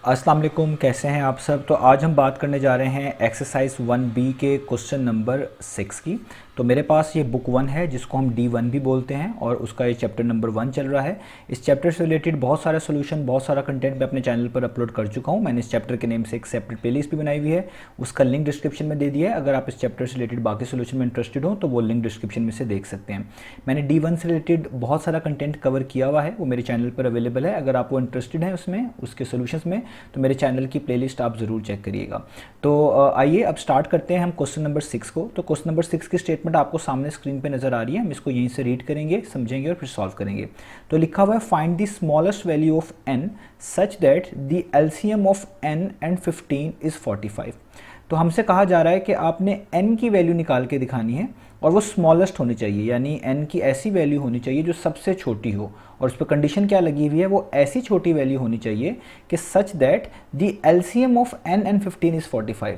अस्सलाम वालेकुम, कैसे हैं आप सब। तो आज हम बात करने जा रहे हैं एक्सरसाइज 1B के क्वेश्चन नंबर 6 की। तो मेरे पास ये बुक 1 है जिसको हम D1 भी बोलते हैं और उसका ये चैप्टर नंबर 1 चल रहा है। इस चैप्टर से रिलेटेड बहुत सारा सोल्यूशन, बहुत सारा कंटेंट मैं अपने चैनल पर अपलोड कर चुका हूँ। मैंने इस चैप्टर के नेम से एक सेपरेट प्लेलिस्ट भी बनाई हुई है, उसका लिंक डिस्क्रिप्शन में दे दिया है। अगर आप इस चैप्टर से रिलेटेड बाकी सोल्यूशन में इंटरेस्टेड हो तो वो लिंक डिस्क्रिप्शन में से देख सकते हैं। मैंने D1 से रिलेटेड बहुत सारा कंटेंट कवर किया हुआ है, वो मेरे चैनल पर अवेलेबल है। अगर आप वो इंटरेस्टेड हैं उसमें, उसके सोल्यूशंस में, तो मेरे चैनल की प्लेलिस्ट आप ज़रूर चेक करिएगा। तो आइए अब स्टार्ट करते हैं हम क्वेश्चन नंबर 6 को। तो क्वेश्चन नंबर 6 की स्टेटमेंट आपको सामने स्क्रीन पे नज़र आ रही है। हम इसको यहीं से रीड करेंगे, समझेंगे और फिर सॉल्व करेंगे। तो लिखा हुआ है find the smallest value of n such that the LCM of n and 15 is 45। तो हमसे कहा जा रहा है कि आपने n की वैल्यू निकाल के दिखानी है और वो स्मॉलेस्ट होनी चाहिए, यानी n की ऐसी वैल्यू होनी चाहिए जो सबसे छोटी हो। और उस पर कंडीशन क्या लगी हुई है, वो ऐसी छोटी वैल्यू होनी चाहिए कि such that the LCM of n and 15 is 45,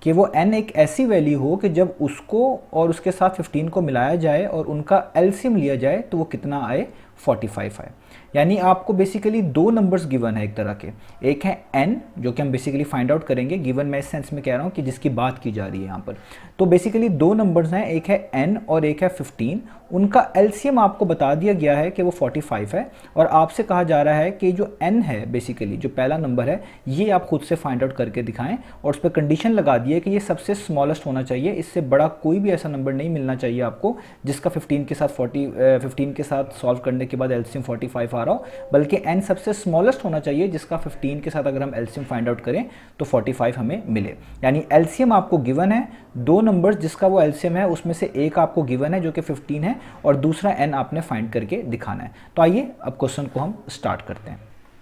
कि वो n एक ऐसी वैल्यू हो कि जब उसको और उसके साथ 15 को मिलाया जाए और उनका एलसीएम लिया जाए तो वो कितना आए, 45 आए। यानी आपको बेसिकली दो नंबर्स गिवन है एक तरह के, एक है n जो कि हम बेसिकली फाइंड आउट करेंगे। गिवन मैं इस सेंस में कह रहा हूँ कि जिसकी बात की जा रही है यहाँ पर। तो बेसिकली दो नंबर्स हैं, एक है n और एक है 15। उनका एलसीएम आपको बता दिया गया है कि वो 45 है और आपसे कहा जा रहा है कि जो n है, बेसिकली जो पहला नंबर है, ये आप खुद से फाइंड आउट करके दिखाएं। और उस पर कंडीशन लगा दी है कि ये सबसे स्मॉलेस्ट होना चाहिए, इससे बड़ा कोई भी ऐसा नंबर नहीं मिलना चाहिए आपको जिसका 15 के साथ सॉल्व करने के बाद एलसीएम 45 आ रहा हो, बल्कि n सबसे स्मॉलेस्ट होना चाहिए जिसका 15 के साथ अगर हम एलसीएम फाइंड आउट करें तो 45 हमें मिले। यानी एलसीएम आपको गिवन है, दो नंबर्स जिसका वो एलसीएम है उसमें से एक आपको गिवन है जो कि 15 है और दूसरा n आपने फाइंड करके दिखाना है। तो आइए अब क्वेश्चन को हम स्टार्ट करते हैं।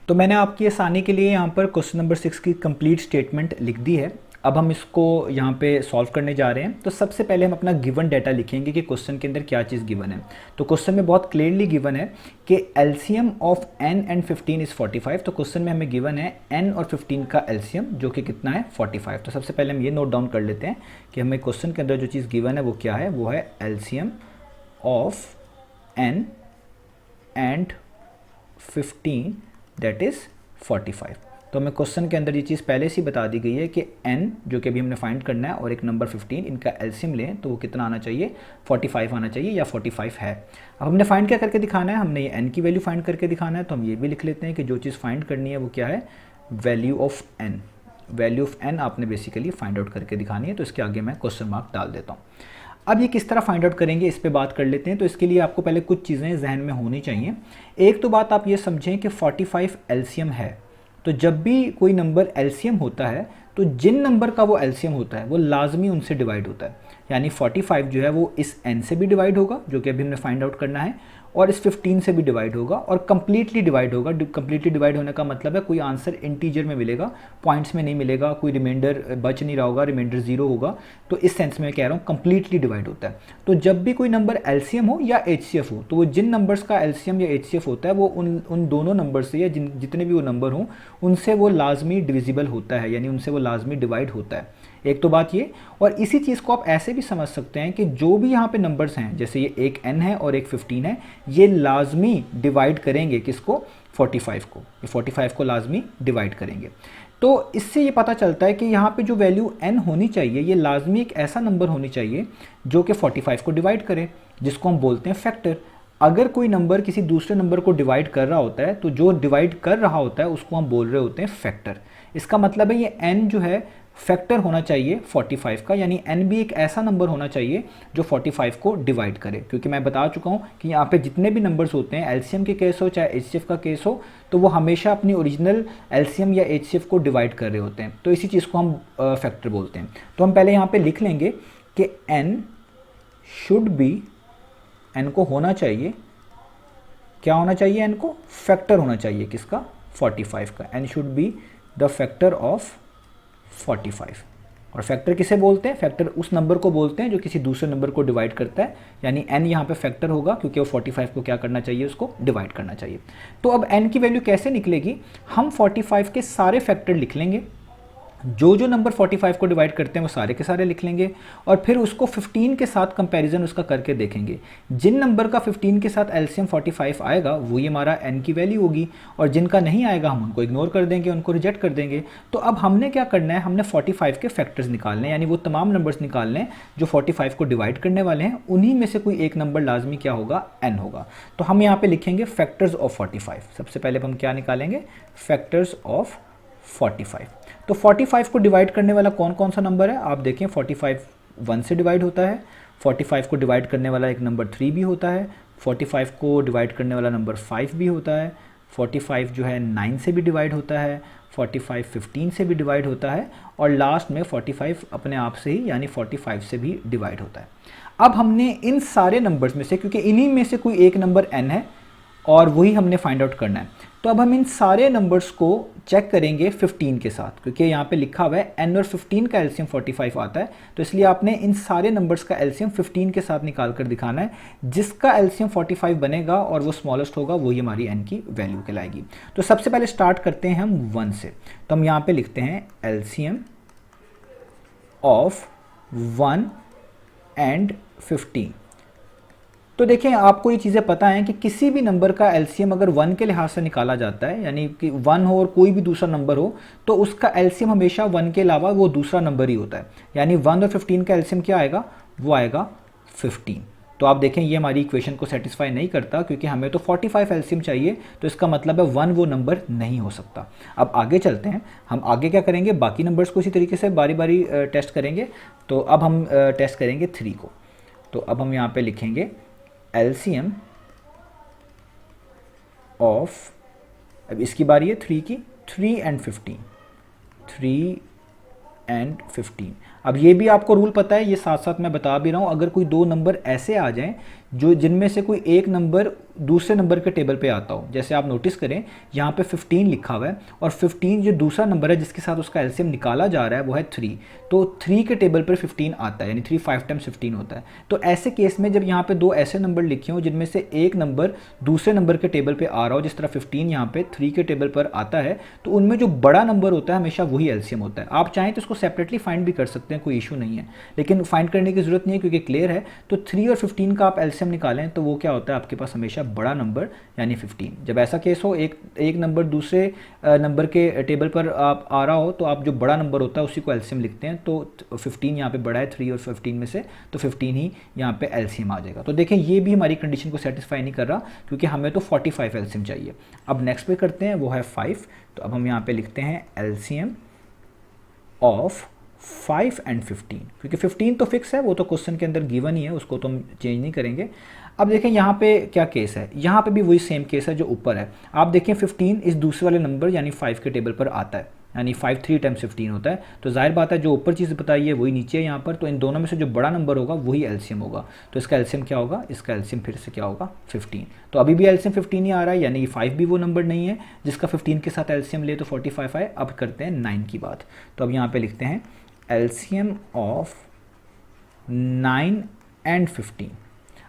तो मैंने आपकी आसानी के लिए यहाँ पर क्वेश्चन नंबर 6 की कंप्लीट स्टेटमेंट लिख दी है। अब हम इसको यहाँ पे सॉल्व करने जा रहे हैं। तो सबसे पहले हम अपना गिवन डाटा लिखेंगे कि क्वेश्चन के अंदर क्या चीज़ गिवन है। तो क्वेश्चन में बहुत क्लियरली गिवन है कि LCM of n and 15 is 45। तो क्वेश्चन में हमें गिवन है n और 15 का एलसीएम जो कि कितना है, 45। तो सबसे पहले हम ये नोट डाउन कर लेते हैं कि हमें क्वेश्चन के अंदर जो चीज़ गिवन है वो क्या है, वो है LCM of n and 15 that is 45। तो हमें क्वेश्चन के अंदर ये चीज़ पहले से ही बता दी गई है कि n जो कि अभी हमने फाइंड करना है और एक नंबर 15, इनका एलसीएम लें तो वो कितना आना चाहिए, 45 आना चाहिए या 45 है। अब हमने फाइंड क्या करके दिखाना है, हमने ये n की वैल्यू फाइंड करके दिखाना है। तो हम ये भी लिख लेते हैं कि जो चीज़ फाइंड करनी है वो क्या है, value of n। Value of n आपने बेसिकली फाइंड आउट करके दिखानी है। तो इसके आगे मैं क्वेश्चन मार्क डाल देता हूँ। अब ये किस तरह फाइंड आउट करेंगे इस पे बात कर लेते हैं। तो इसके लिए आपको पहले कुछ चीज़ें जहन में होनी चाहिए। एक तो बात आप ये समझें कि 45 एलसीएम है, तो जब भी कोई नंबर एलसीएम होता है तो जिन नंबर का वो एलसीएम होता है वो लाजमी उनसे डिवाइड होता है। यानी 45 जो है वो इस n से भी डिवाइड होगा जो कि अभी हमने फाइंड आउट करना है, और इस 15 से भी डिवाइड होगा और कंप्लीटली डिवाइड होगा। कंप्लीटली डिवाइड होने का मतलब है कोई आंसर इंटीजर में मिलेगा, पॉइंट्स में नहीं मिलेगा, कोई रिमाइंडर बच नहीं रहा होगा, रिमाइंडर 0 होगा। तो इस सेंस में मैं कह रहा हूँ कंप्लीटली डिवाइड होता है। तो जब भी कोई नंबर एलसीएम हो या एचसीएफ हो तो वो जिन नंबर्स का एलसीएम या एचसीएफ होता है वो उन दोनों नंबर से या जितने भी वो नंबर हों उनसे वो लाजमी डिविजिबल होता है, यानी उनसे वो लाजमी डिवाइड होता है। एक तो बात ये, और इसी चीज़ को आप ऐसे भी समझ सकते हैं कि जो भी यहाँ पे नंबर्स हैं, जैसे ये एक n है और एक 15 है, ये लाजमी डिवाइड करेंगे किसको, 45 को। ये 45 को लाजमी डिवाइड करेंगे। तो इससे ये पता चलता है कि यहाँ पे जो वैल्यू n होनी चाहिए ये लाजमी एक ऐसा नंबर होनी चाहिए जो कि 45 को डिवाइड करे, जिसको हम बोलते हैं फैक्टर। अगर कोई नंबर किसी दूसरे नंबर को डिवाइड कर रहा होता है तो जो डिवाइड कर रहा होता है उसको हम बोल रहे होते हैं फैक्टर। इसका मतलब है ये n जो है फैक्टर होना चाहिए 45 का, यानी n भी एक ऐसा नंबर होना चाहिए जो 45 को डिवाइड करे। क्योंकि मैं बता चुका हूँ कि यहाँ पे जितने भी नंबर्स होते हैं, एलसीएम के केस हो चाहे एचसीएफ का केस हो, तो वो हमेशा अपनी ओरिजिनल एलसीएम या एचसीएफ को डिवाइड कर रहे होते हैं। तो इसी चीज़ को हम फैक्टर बोलते हैं। तो हम पहले यहाँ पे लिख लेंगे कि n शुड बी, n को होना चाहिए, क्या होना चाहिए, n को फैक्टर होना चाहिए किसका, 45 का। n should be the factor of 45। और फैक्टर किसे बोलते हैं, फैक्टर उस नंबर को बोलते हैं जो किसी दूसरे नंबर को डिवाइड करता है। यानी n यहाँ पे फैक्टर होगा क्योंकि वो 45 को क्या करना चाहिए, उसको डिवाइड करना चाहिए। तो अब n की वैल्यू कैसे निकलेगी, हम 45 के सारे फैक्टर लिख लेंगे जो जो नंबर 45 को डिवाइड करते हैं वो सारे के सारे लिख लेंगे और फिर उसको 15 के साथ कंपैरिजन उसका करके देखेंगे। जिन नंबर का 15 के साथ एलसीएम 45 आएगा वही हमारा n की वैल्यू होगी, और जिनका नहीं आएगा हम उनको इग्नोर कर देंगे, उनको रिजेक्ट कर देंगे। तो अब हमने क्या करना है, हमने 45 के फैक्टर्स निकालने, यानी वो तमाम नंबर्स निकालने हैं जो 45 को डिवाइड करने वाले हैं, उन्हीं में से कोई एक नंबर लाजमी क्या होगा, n होगा। तो हम यहाँ पे लिखेंगे फैक्टर्स ऑफ 45। सबसे पहले हम क्या निकालेंगे, फैक्टर्स ऑफ 45। तो 45 को डिवाइड करने वाला कौन कौन सा नंबर है, आप देखें 45 1 से डिवाइड होता है, 45 को डिवाइड करने वाला एक नंबर 3 भी होता है, 45 को डिवाइड करने वाला नंबर 5 भी होता है, 45 जो है 9 से भी डिवाइड होता है, 45 15 से भी डिवाइड होता है, और लास्ट में 45 अपने आप से ही यानी 45 से भी डिवाइड होता है। अब हमने इन सारे नंबर्स में से, क्योंकि इन्हीं में से कोई एक नंबर n है और वही हमने फाइंड आउट करना है, तो अब हम इन सारे नंबर्स को चेक करेंगे 15 के साथ, क्योंकि यहाँ पे लिखा हुआ है n और 15 का एलसीएम 45 आता है, तो इसलिए आपने इन सारे नंबर्स का एलसीएम 15 के साथ निकाल कर दिखाना है। जिसका एलसीएम 45 बनेगा और वो स्मॉलेस्ट होगा वही हमारी n की वैल्यू कहलाएगी। तो सबसे पहले स्टार्ट करते हैं हम 1 से, तो हम यहाँ पे लिखते हैं एलसीएम ऑफ 1 एंड 15। तो देखें, आपको ये चीज़ें पता हैं कि किसी भी नंबर का एलसीएम अगर 1 के लिहाज से निकाला जाता है, यानी कि 1 हो और कोई भी दूसरा नंबर हो, तो उसका एलसीएम हमेशा 1 के अलावा वो दूसरा नंबर ही होता है। यानी 1 और 15 का एलसीएम क्या आएगा, वो आएगा 15। तो आप देखें ये हमारी इक्वेशन को सेटिस्फाई नहीं करता, क्योंकि हमें तो 45 एलसीएम चाहिए, तो इसका मतलब है 1 वो नंबर नहीं हो सकता। अब आगे चलते हैं, हम आगे क्या करेंगे, बाकी नंबर्स को इसी तरीके से बारी बारी टेस्ट करेंगे। तो अब हम टेस्ट करेंगे 3 को। तो अब हम यहाँ पे लिखेंगे एलसीएम ऑफ, अब इसकी बारी है 3 की, 3 एंड 15, 3 एंड 15। अब ये भी आपको रूल पता है, ये साथ साथ मैं बता भी रहा हूँ, अगर कोई दो नंबर ऐसे आ जाएं जो जिनमें से कोई एक नंबर दूसरे नंबर के टेबल पे आता हो, जैसे आप नोटिस करें यहाँ पे 15 लिखा हुआ है और 15 जो दूसरा नंबर है जिसके साथ उसका एलसीएम निकाला जा रहा है वो है 3, तो 3 के टेबल पर 15 आता है, यानी 3 5 टाइम्स 15 होता है। तो ऐसे केस में जब यहाँ पे दो ऐसे नंबर लिखे हों जिनमें से एक नंबर दूसरे नंबर के टेबल पर आ रहा हो, जिस तरह 15 यहाँ पे 3 के टेबल पर आता है, तो उनमें जो बड़ा नंबर होता है हमेशा वही एलसीएम होता है। आप चाहें तो इसको सेपरेटली फाइंड भी कर सकते हैं, कोई इशू नहीं है, लेकिन फाइंड करने की जरूरत नहीं है क्योंकि क्लियर है। तो 3 और 15 का आप एलसीएम निकालें तो वो क्या होता है, आपके पास हमेशा बड़ा नंबर यानी 15। जब ऐसा केस हो एक नंबर दूसरे नंबर के टेबल पर आप आ रहा हो, तो आप जो बड़ा नंबर होता है उसी को एलसीएम लिखते हैं। तो 15 यहाँ पे बड़ा है 3 और 15 में से, तो 15 ही यहाँ पे एलसीएम आ जाएगा। तो देखें ये भी हमारी कंडीशन को सेटिस्फाई नहीं कर रहा, क्योंकि हमें तो 45 एलसीएम चाहिए। अब नेक्स्ट पे करते हैं, वो है 5। तो अब हम यहाँ पे लिखते हैं एलसीएम ऑफ 5 एंड 15, क्योंकि 15 तो फिक्स है, वो तो क्वेश्चन के अंदर गिवन ही है, उसको तो हम चेंज नहीं करेंगे। अब देखें यहाँ पे क्या केस है, यहाँ पे भी वही सेम केस है जो ऊपर है। आप देखें 15 इस दूसरे वाले नंबर यानी 5 के टेबल पर आता है, यानी 5 3 टाइम्स 15 होता है। तो जाहिर बात है जो ऊपर चीज़ बताई है वही नीचे है यहाँ पर, तो इन दोनों में से जो बड़ा नंबर होगा वही एलसीएम होगा। तो इसका एलसीएम क्या होगा, इसका एलसीएम फिर से क्या होगा 15। तो अभी भी एलसीएम 15 ही आ रहा है, यानी 5 भी वो नंबर नहीं है जिसका 15 के साथ एलसीएम ले तो 45 आए। अब करते हैं 9 की बात। तो अब यहाँ पर लिखते हैं एलसीएम ऑफ 9 एंड 15।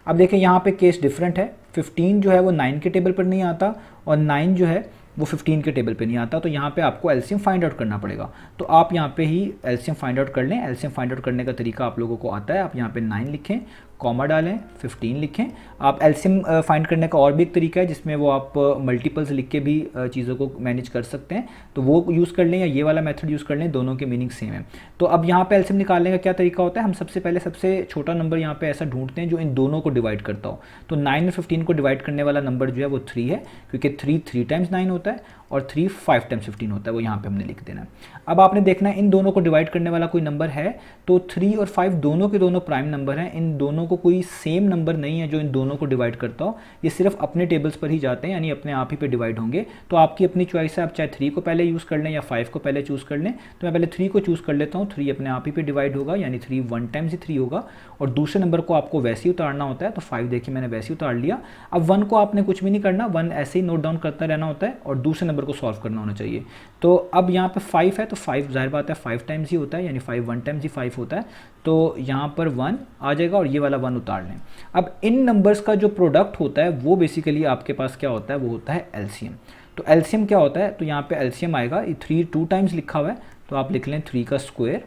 अब देखें यहाँ पे केस डिफरेंट है, 15 जो है वो 9 के टेबल पर नहीं आता और 9 जो है वो 15 के टेबल पे नहीं आता, तो यहाँ पे आपको एलसीएम फाइंड आउट करना पड़ेगा। तो आप यहाँ पे ही एलसीएम फाइंड आउट कर लें। एलसीएम फाइंड आउट करने का तरीका आप लोगों को आता है, आप यहाँ पे 9 लिखें, कॉमा डालें, 15 लिखें। आप एलसीएम फाइंड करने का और भी एक तरीका है जिसमें वो आप मल्टीपल्स लिख के भी चीज़ों को मैनेज कर सकते हैं, तो वो यूज़ कर लें या ये वाला मेथड यूज़ कर लें, दोनों के मीनिंग सेम है। तो अब यहाँ पे एलसीएम निकालने का क्या तरीका होता है, हम सबसे पहले सबसे छोटा नंबर यहाँ पे ऐसा ढूंढते हैं जो इन दोनों को डिवाइड करता हो। तो 9 और 15 को डिवाइड करने वाला नंबर जो है वो 3 है, क्योंकि 3 3 टाइम्स 9 होता है और 3 5 टाइम्स 15 होता है, वो यहाँ पे हमने लिख देना है। अब आपने देखना है इन दोनों को डिवाइड करने वाला कोई नंबर है, तो 3 और 5 दोनों के दोनों प्राइम नंबर हैं, इन दोनों को कोई सेम नंबर नहीं है जो इन दोनों को डिवाइड करता हो, ये सिर्फ अपने टेबल्स पर ही जाते हैं, यानी अपने आप ही पे डिवाइड होंगे। तो आपकी अपनी चॉइस है, आप चाहे 3 को पहले यूज़ कर लें या 5 को पहले चूज़ कर लें। तो मैं पहले 3 को चूज़ कर लेता हूँ, 3 अपने आप ही पे डिवाइड होगा, यानी 3 1 टाइम्स ही 3 होगा, और दूसरे नंबर को आपको वैसे ही उतारना होता है। तो 5 देखिए मैंने वैसे ही उतार लिया। अब 1 को आपने कुछ भी नहीं करना, 1 ऐसे ही नोट डाउन करता रहना होता है और दूसरे नंबर को सॉल्व करना होना चाहिए। तो अब यहाँ पे 5 है, तो 5 जाहिर बात है 5 टाइम्स ही होता है, यानी 5 1 टाइम्स ही 5 होता है, तो यहाँ पर 1 आ जाएगा और ये वाला 1 उतार लें। अब इन नंबर्स का जो प्रोडक्ट होता है वो बेसिकली आपके पास क्या होता है, वो होता है एलसीएम। तो एलसीएम क्या होता है, तो यहाँ पे एलसीएम आएगा, 3 2 टाइम्स लिखा हुआ है, तो आप लिख लें 3 का स्क्वायर,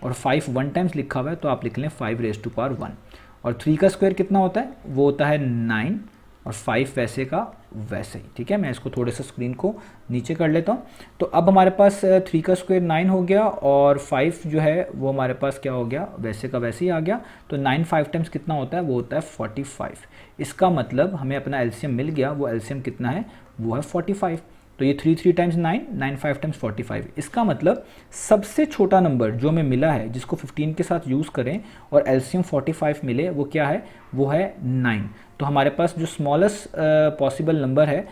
और 5 वन टाइम्स लिखा हुआ है तो आप लिख लें 5 रेज़ टू पावर 1। और 3 का स्क्वायर कितना होता है, वो होता है 9, और 5 वैसे का वैसे ही। ठीक है, मैं इसको थोड़े सा स्क्रीन को नीचे कर लेता हूँ। तो अब हमारे पास 3 का स्क्वायर 9 हो गया, और 5 जो है वो हमारे पास क्या हो गया, वैसे का वैसे ही आ गया। तो 9 5 टाइम्स कितना होता है, वो होता है 45। इसका मतलब हमें अपना एलसीएम मिल गया, वो एलसीएम कितना है, वो है 45। तो ये 3 3 टाइम्स 9, 9 5 टाइम्स 45। इसका मतलब सबसे छोटा नंबर जो हमें मिला है, जिसको 15 के साथ यूज़ करें और एलसीएम 45 मिले, वो क्या है, वो है 9। तो हमारे पास जो स्मॉलेस्ट पॉसिबल नंबर है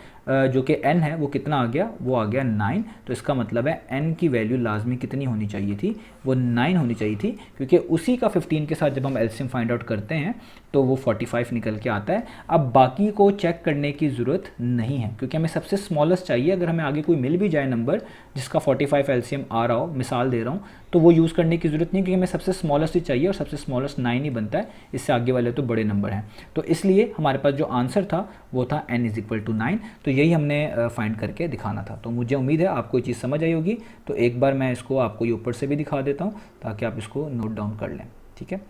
जो कि n है, वो कितना आ गया, वो आ गया 9। तो इसका मतलब है n की वैल्यू लाजमी कितनी होनी चाहिए थी, वो 9 होनी चाहिए थी, क्योंकि उसी का 15 के साथ जब हम एलसीएम फाइंड आउट करते हैं तो वो 45 निकल के आता है। अब बाकी को चेक करने की ज़रूरत नहीं है, क्योंकि हमें सबसे स्मॉलेस्ट चाहिए। अगर हमें आगे कोई मिल भी जाए नंबर जिसका 45 एलसीएम आ रहा हो, मिसाल दे रहा हूँ, तो वो यूज़ करने की ज़रूरत नहीं, क्योंकि हमें सबसे स्मॉलेस्ट ही चाहिए, और सबसे स्मॉलेस्ट 9 ही बनता है, इससे आगे वाले तो बड़े नंबर हैं। तो इसलिए हमारे पास जो आंसर था वो था n = 9। तो यही हमने फाइंड करके दिखाना था। तो मुझे उम्मीद है आपको ये चीज़ समझ आई होगी। तो एक बार मैं इसको आपको ये ऊपर से भी दिखा देता हूँ ताकि आप इसको नोट डाउन कर लें। ठीक है।